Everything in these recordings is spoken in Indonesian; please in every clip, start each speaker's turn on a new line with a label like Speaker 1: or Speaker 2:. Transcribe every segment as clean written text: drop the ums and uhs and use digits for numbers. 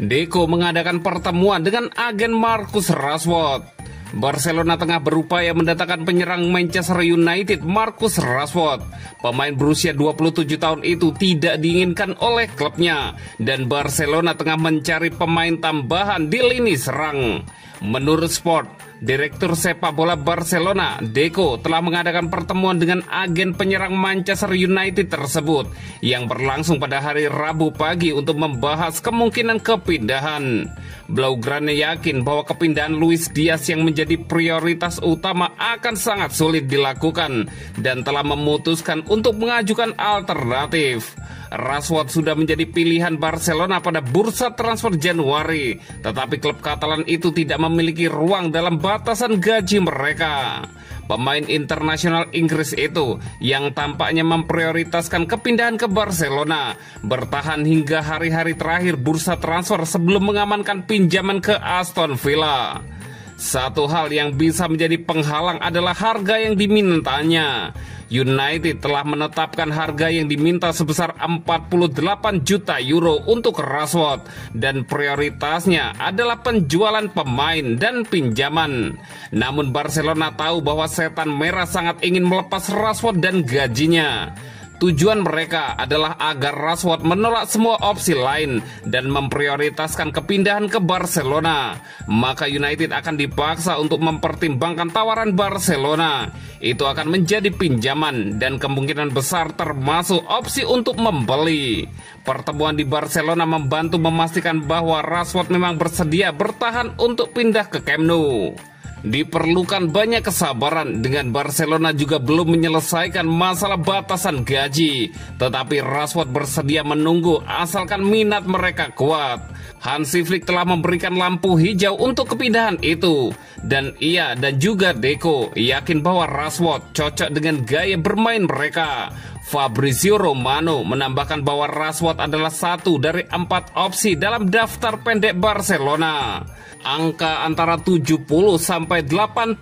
Speaker 1: Deco mengadakan pertemuan dengan agen Marcus Rashford. Barcelona tengah berupaya mendatangkan penyerang Manchester United Marcus Rashford. Pemain berusia 27 tahun itu tidak diinginkan oleh klubnya, dan Barcelona tengah mencari pemain tambahan di lini serang. Menurut Sport, Direktur sepak bola Barcelona, Deco, telah mengadakan pertemuan dengan agen penyerang Manchester United tersebut yang berlangsung pada hari Rabu pagi untuk membahas kemungkinan kepindahan. Blaugrana yakin bahwa kepindahan Luis Diaz yang menjadi prioritas utama akan sangat sulit dilakukan dan telah memutuskan untuk mengajukan alternatif. Rashford sudah menjadi pilihan Barcelona pada bursa transfer Januari, tetapi klub Katalan itu tidak memiliki ruang dalam batasan gaji mereka. Pemain internasional Inggris itu yang tampaknya memprioritaskan kepindahan ke Barcelona bertahan hingga hari-hari terakhir bursa transfer sebelum mengamankan pinjaman ke Aston Villa. Satu hal yang bisa menjadi penghalang adalah harga yang dimintanya. United telah menetapkan harga yang diminta sebesar 48 juta euro untuk Rashford dan prioritasnya adalah penjualan pemain dan pinjaman. Namun Barcelona tahu bahwa setan merah sangat ingin melepas Rashford dan gajinya. Tujuan mereka adalah agar Rashford menolak semua opsi lain dan memprioritaskan kepindahan ke Barcelona. Maka United akan dipaksa untuk mempertimbangkan tawaran Barcelona. Itu akan menjadi pinjaman dan kemungkinan besar termasuk opsi untuk membeli. Pertemuan di Barcelona membantu memastikan bahwa Rashford memang bersedia bertahan untuk pindah ke Camp Nou. Diperlukan banyak kesabaran dengan Barcelona juga belum menyelesaikan masalah batasan gaji, tetapi Rashford bersedia menunggu asalkan minat mereka kuat. Hansi Flick telah memberikan lampu hijau untuk kepindahan itu, dan ia dan juga Deco yakin bahwa Rashford cocok dengan gaya bermain mereka. Fabrizio Romano menambahkan bahwa Rashford adalah satu dari 4 opsi dalam daftar pendek Barcelona. Angka antara 70 sampai 85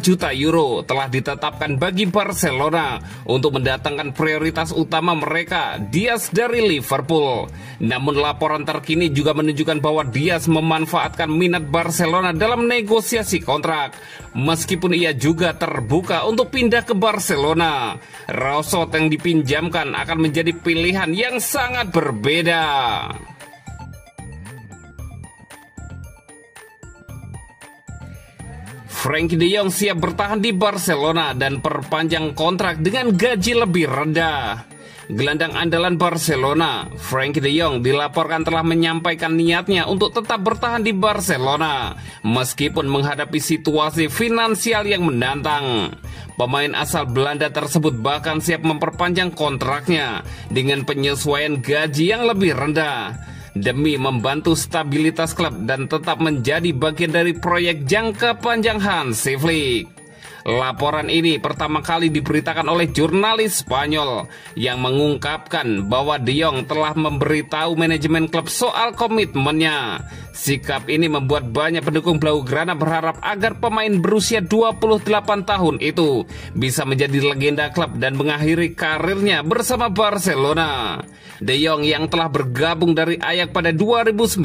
Speaker 1: juta euro telah ditetapkan bagi Barcelona untuk mendatangkan prioritas utama mereka, Diaz dari Liverpool. Namun laporan terkini juga menunjukkan bahwa Diaz memanfaatkan minat Barcelona dalam negosiasi kontrak, meskipun ia juga terbuka untuk pindah ke Barcelona. Rashford yang dipinjamkan akan menjadi pilihan yang sangat berbeda. Frenkie de Jong siap bertahan di Barcelona dan perpanjang kontrak dengan gaji lebih rendah. Gelandang andalan Barcelona, Frenkie de Jong, dilaporkan telah menyampaikan niatnya untuk tetap bertahan di Barcelona meskipun menghadapi situasi finansial yang menantang. Pemain asal Belanda tersebut bahkan siap memperpanjang kontraknya dengan penyesuaian gaji yang lebih rendah demi membantu stabilitas klub dan tetap menjadi bagian dari proyek jangka panjang Hansi Flick. Laporan ini pertama kali diberitakan oleh jurnalis Spanyol yang mengungkapkan bahwa De Jong telah memberitahu manajemen klub soal komitmennya. Sikap ini membuat banyak pendukung Blaugrana berharap agar pemain berusia 28 tahun itu bisa menjadi legenda klub dan mengakhiri karirnya bersama Barcelona. De Jong yang telah bergabung dari Ajax pada 2019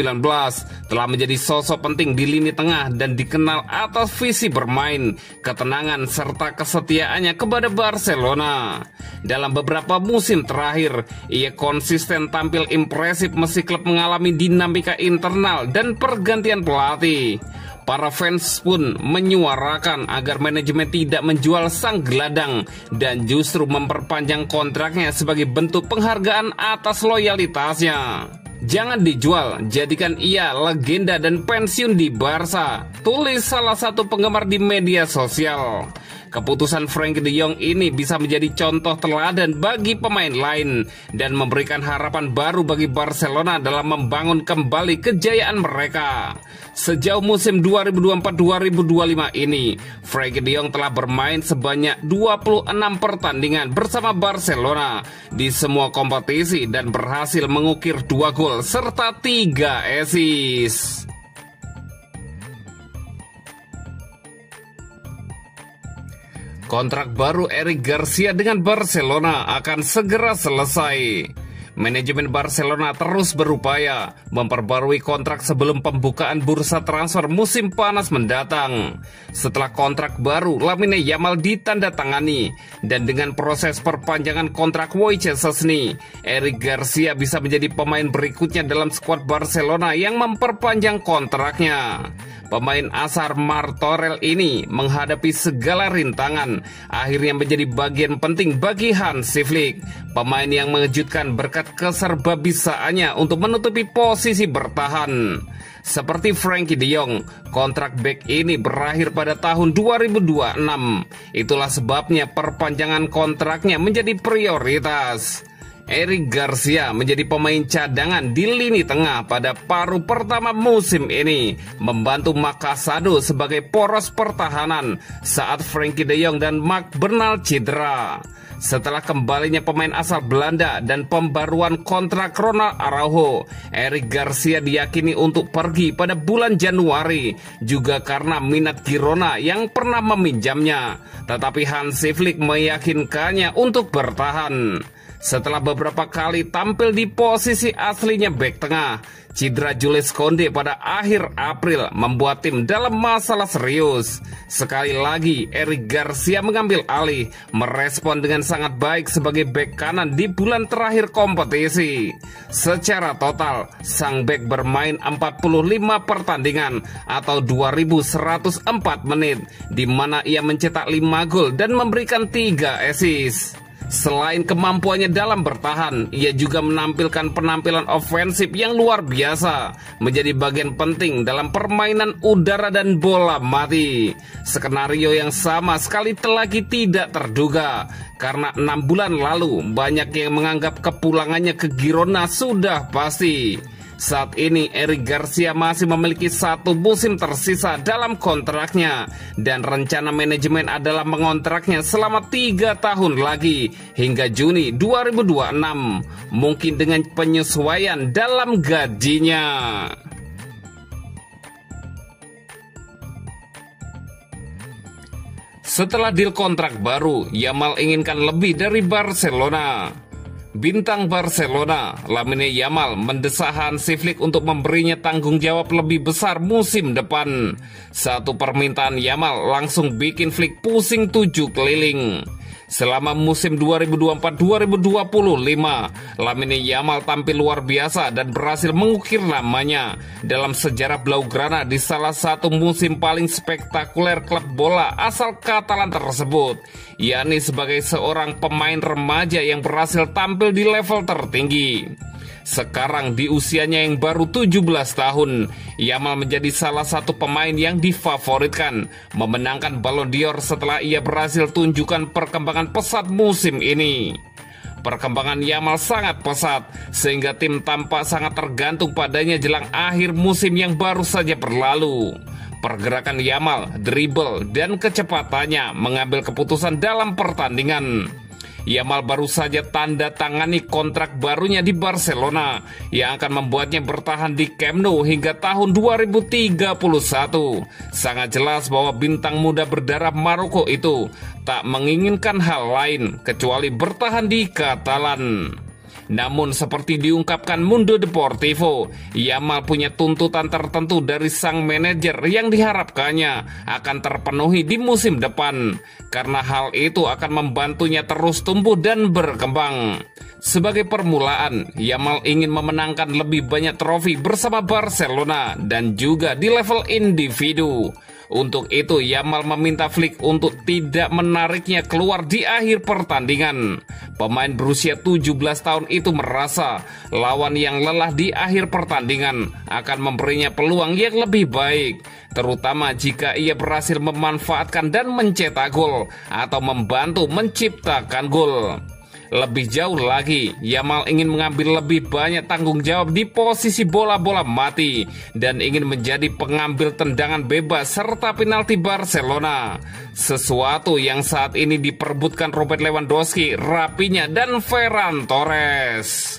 Speaker 1: telah menjadi sosok penting di lini tengah dan dikenal atas visi bermain, ketenangan serta kesetiaannya kepada Barcelona. Dalam beberapa musim terakhir, ia konsisten tampil impresif meski klub mengalami dinamika internal dan pergantian pelatih. Para fans pun menyuarakan agar manajemen tidak menjual sang gelandang dan justru memperpanjang kontraknya sebagai bentuk penghargaan atas loyalitasnya. Jangan dijual, jadikan ia legenda dan pensiun di Barca, tulis salah satu penggemar di media sosial. Keputusan Frenkie de Jong ini bisa menjadi contoh teladan bagi pemain lain dan memberikan harapan baru bagi Barcelona dalam membangun kembali kejayaan mereka. Sejauh musim 2024-2025 ini, Frenkie de Jong telah bermain sebanyak 26 pertandingan bersama Barcelona di semua kompetisi dan berhasil mengukir 2 gol serta 3 assist. Kontrak baru Eric Garcia dengan Barcelona akan segera selesai. Manajemen Barcelona terus berupaya memperbarui kontrak sebelum pembukaan bursa transfer musim panas mendatang. Setelah kontrak baru Lamine Yamal ditandatangani dan dengan proses perpanjangan kontrak Wojciech Szczesny, Eric Garcia bisa menjadi pemain berikutnya dalam skuad Barcelona yang memperpanjang kontraknya. Pemain asal Martorell ini menghadapi segala rintangan, akhirnya menjadi bagian penting bagi Hansi Flick. Pemain yang mengejutkan berkat keserbabisaannya untuk menutupi posisi bertahan. Seperti Frenkie de Jong, kontrak bek ini berakhir pada tahun 2026. Itulah sebabnya perpanjangan kontraknya menjadi prioritas. Eric Garcia menjadi pemain cadangan di lini tengah pada paruh pertama musim ini, membantu Makasado sebagai poros pertahanan saat Frenkie de Jong dan Marc Bernal cedera. Setelah kembalinya pemain asal Belanda dan pembaruan kontrak Ronald Araujo, Eric Garcia diyakini untuk pergi pada bulan Januari, juga karena minat Girona yang pernah meminjamnya. Tetapi Hansi Flick meyakinkannya untuk bertahan. Setelah beberapa kali tampil di posisi aslinya bek tengah, cedera Jules Koundé pada akhir April membuat tim dalam masalah serius. Sekali lagi, Eric Garcia mengambil alih, merespon dengan sangat baik sebagai bek kanan di bulan terakhir kompetisi. Secara total, sang bek bermain 45 pertandingan atau 2.104 menit, di mana ia mencetak 5 gol dan memberikan 3 assist. Selain kemampuannya dalam bertahan, ia juga menampilkan penampilan ofensif yang luar biasa, menjadi bagian penting dalam permainan udara dan bola mati. Skenario yang sama sekali lagi tidak terduga, karena 6 bulan lalu banyak yang menganggap kepulangannya ke Girona sudah pasti. Saat ini Eric Garcia masih memiliki 1 musim tersisa dalam kontraknya, dan rencana manajemen adalah mengontraknya selama 3 tahun lagi hingga Juni 2026, mungkin dengan penyesuaian dalam gajinya. Setelah deal kontrak baru, Yamal inginkan lebih dari Barcelona. Bintang Barcelona, Lamine Yamal mendesak Hansi Flick untuk memberinya tanggung jawab lebih besar musim depan. Satu permintaan Yamal langsung bikin Flick pusing 7 keliling. Selama musim 2024-2025, Lamine Yamal tampil luar biasa dan berhasil mengukir namanya dalam sejarah Blaugrana di salah satu musim paling spektakuler klub bola asal Katalan tersebut, yakni sebagai seorang pemain remaja yang berhasil tampil di level tertinggi. Sekarang di usianya yang baru 17 tahun, Yamal menjadi salah satu pemain yang difavoritkan memenangkan Ballon d'Or setelah ia berhasil tunjukkan perkembangan pesat musim ini. Perkembangan Yamal sangat pesat, sehingga tim tampak sangat tergantung padanya jelang akhir musim yang baru saja berlalu. Pergerakan Yamal, dribble, dan kecepatannya mengambil keputusan dalam pertandingan. Yamal baru saja tanda tangani kontrak barunya di Barcelona yang akan membuatnya bertahan di Camp Nou hingga tahun 2031. Sangat jelas bahwa bintang muda berdarah Maroko itu tak menginginkan hal lain kecuali bertahan di Katalan. Namun seperti diungkapkan Mundo Deportivo, Yamal punya tuntutan tertentu dari sang manajer yang diharapkannya akan terpenuhi di musim depan, karena hal itu akan membantunya terus tumbuh dan berkembang. Sebagai permulaan, Yamal ingin memenangkan lebih banyak trofi bersama Barcelona dan juga di level individu. Untuk itu, Yamal meminta Flick untuk tidak menariknya keluar di akhir pertandingan. Pemain berusia 17 tahun itu merasa lawan yang lelah di akhir pertandingan akan memberinya peluang yang lebih baik, terutama jika ia berhasil memanfaatkan dan mencetak gol atau membantu menciptakan gol. Lebih jauh lagi, Yamal ingin mengambil lebih banyak tanggung jawab di posisi bola-bola mati dan ingin menjadi pengambil tendangan bebas serta penalti Barcelona. Sesuatu yang saat ini diperebutkan Robert Lewandowski, Rafinha, dan Ferran Torres.